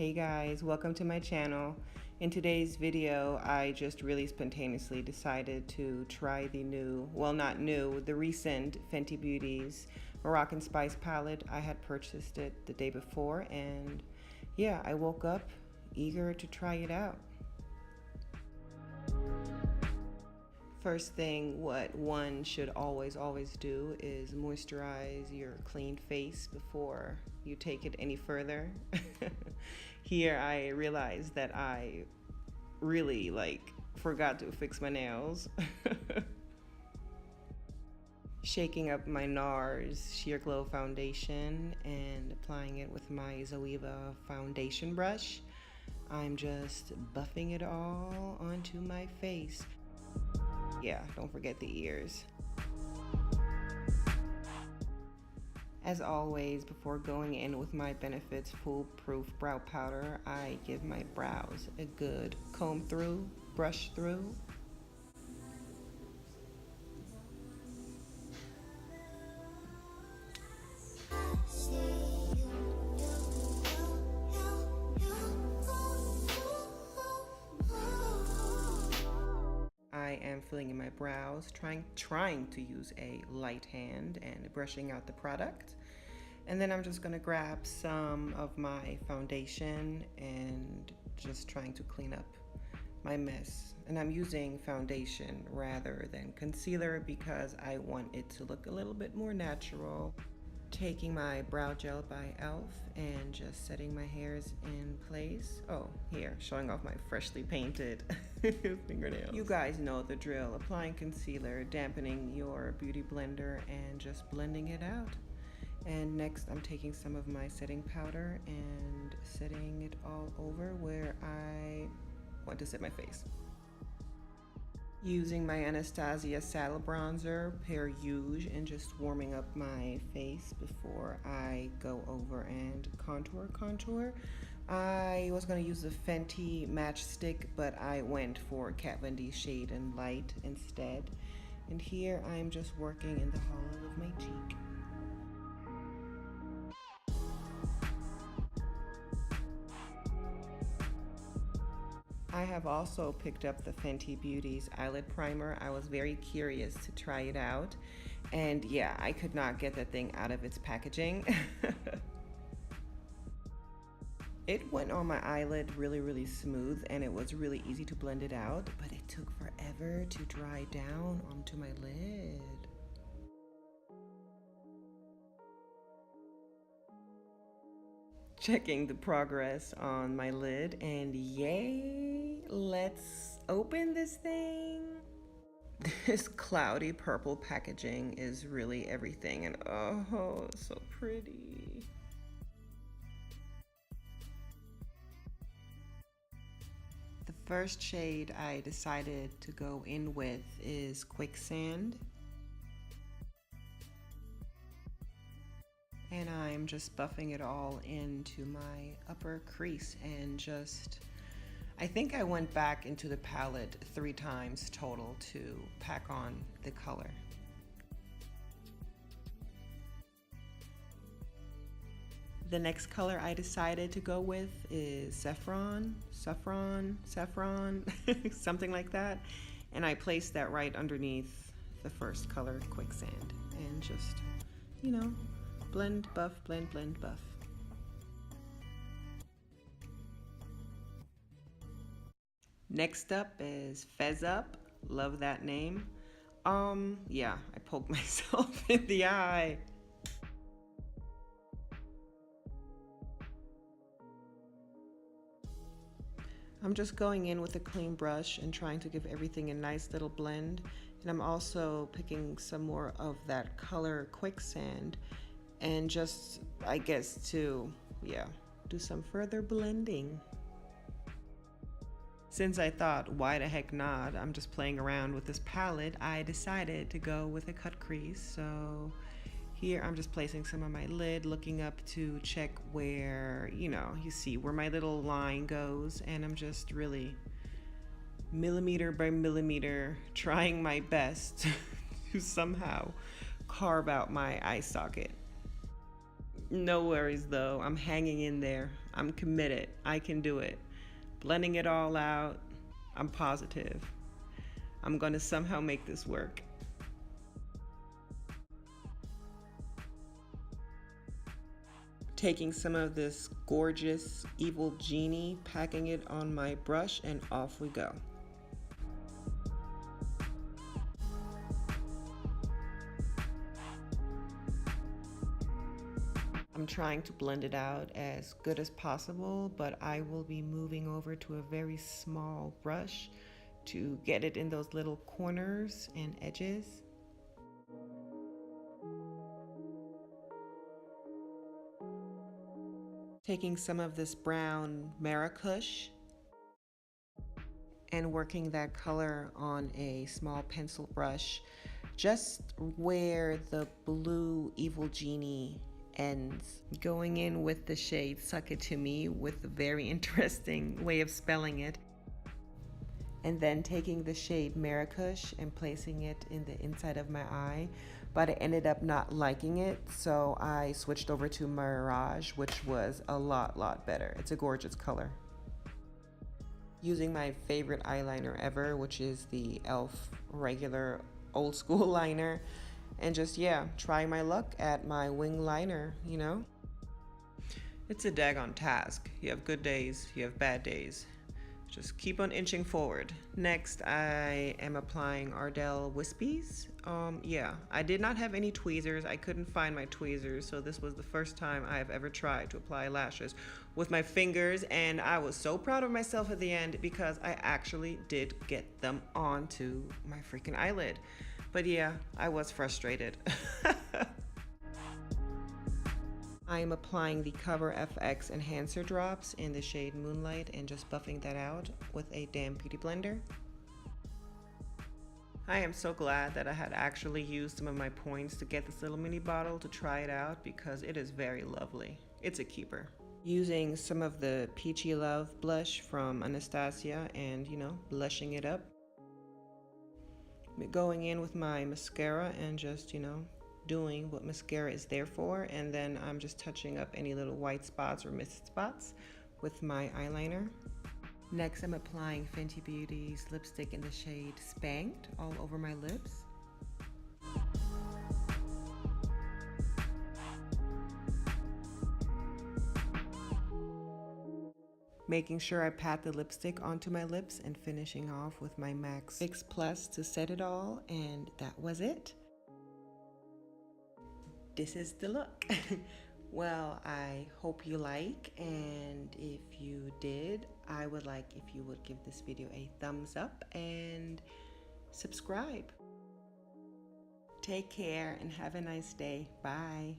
Hey guys, welcome to my channel. In today's video, I just really spontaneously decided to try the the recent Fenty Beauty's Moroccan Spice Palette. I had purchased it the day before, and yeah, I woke up eager to try it out. First thing, what one should always do is moisturize your clean face before you take it any further. Here I realized that I really forgot to fix my nails. Shaking up my NARS Sheer Glow foundation and applying it with my Zoeva foundation brush. I'm just buffing it all onto my face. Yeah, don't forget the ears. As always, before going in with my Benefits Foolproof Brow Powder, I give my brows a good comb through, brush through. I am filling in my brows, trying to use a light hand and brushing out the product. And then I'm just gonna grab some of my foundation and just trying to clean up my mess. And I'm using foundation rather than concealer because I want it to look a little bit more natural. Taking my brow gel by e.l.f. and just setting my hairs in place. Oh, here, showing off my freshly painted fingernails. You guys know the drill. Applying concealer, dampening your beauty blender, and just blending it out. And next, I'm taking some of my setting powder and setting it all over where I want to set my face. Using my Anastasia Saddle Bronzer, Pear Rouge, and just warming up my face before I go over and contour. I was going to use the Fenty Matchstick, but I went for Kat Von D Shade and Light instead. And here I'm just working in the hollow of my cheek. I have also picked up the Fenty Beauty's eyelid primer. I was very curious to try it out, and yeah, I could not get that thing out of its packaging. It went on my eyelid really smooth, and it was really easy to blend it out, but it took forever to dry down onto my lid. Checking the progress on my lid, and yay, let's open this thing. This cloudy purple packaging is really everything, and oh, it's so pretty. The first shade I decided to go in with is Quicksand. And I'm just buffing it all into my upper crease and I think I went back into the palette 3 times total to pack on the color. The next color I decided to go with is saffron, something like that. And I placed that right underneath the first color, Quicksand, and just, you know, blend, buff, blend, buff. Next up is Fez Up. Love that name. Yeah, I poked myself in the eye. I'm just going in with a clean brush and trying to give everything a nice little blend. And I'm also picking some more of that color Quicksand and just, I guess, to, yeah, do some further blending. Since I thought, why the heck not, I'm just playing around with this palette, I decided to go with a cut crease. So here I'm just placing some on my lid, looking up to check where, you know, you see where my little line goes, and I'm just really millimeter by millimeter trying my best to somehow carve out my eye socket. No worries though, I'm hanging in there. I'm committed. I can do it. Blending it all out, I'm positive. I'm gonna somehow make this work. Taking some of this gorgeous Evil Genie, packing it on my brush, and off we go. I'm trying to blend it out as good as possible, but I will be moving over to a very small brush to get it in those little corners and edges. Taking some of this brown Marrakesh and working that color on a small pencil brush just where the blue Evil Genie ends. Going in with the shade Suck It To Me with a very interesting way of spelling it. And then taking the shade Marrakesh and placing it in the inside of my eye. But I ended up not liking it, so I switched over to Mirage, which was a lot better. It's a gorgeous color. Using my favorite eyeliner ever, which is the e.l.f. regular old school liner, and just, yeah, trying my luck at my wing liner, you know? It's a daggone task. You have good days, you have bad days. Just keep on inching forward. Next, I am applying Ardell Wispies. Yeah, I did not have any tweezers. I couldn't find my tweezers, so this was the first time I have ever tried to apply lashes with my fingers, and I was so proud of myself at the end because I actually did get them onto my freaking eyelid. But yeah, I was frustrated. I am applying the Cover FX Enhancer Drops in the shade Moonlight and just buffing that out with a damn beauty blender. I am so glad that I had actually used some of my points to get this little mini bottle to try it out because it is very lovely. It's a keeper. Using some of the Peachy Love blush from Anastasia and, you know, blushing it up. Going in with my mascara and just, you know, doing what mascara is there for, and then I'm just touching up any little white spots or missed spots with my eyeliner. Next, I'm applying Fenty Beauty's lipstick in the shade Spanked all over my lips. Making sure I pat the lipstick onto my lips and finishing off with my MAC Fix Plus to set it all, and that was it. This is the look. Well, I hope you like, and if you did, I would like if you would give this video a thumbs up and subscribe. Take care and have a nice day. Bye.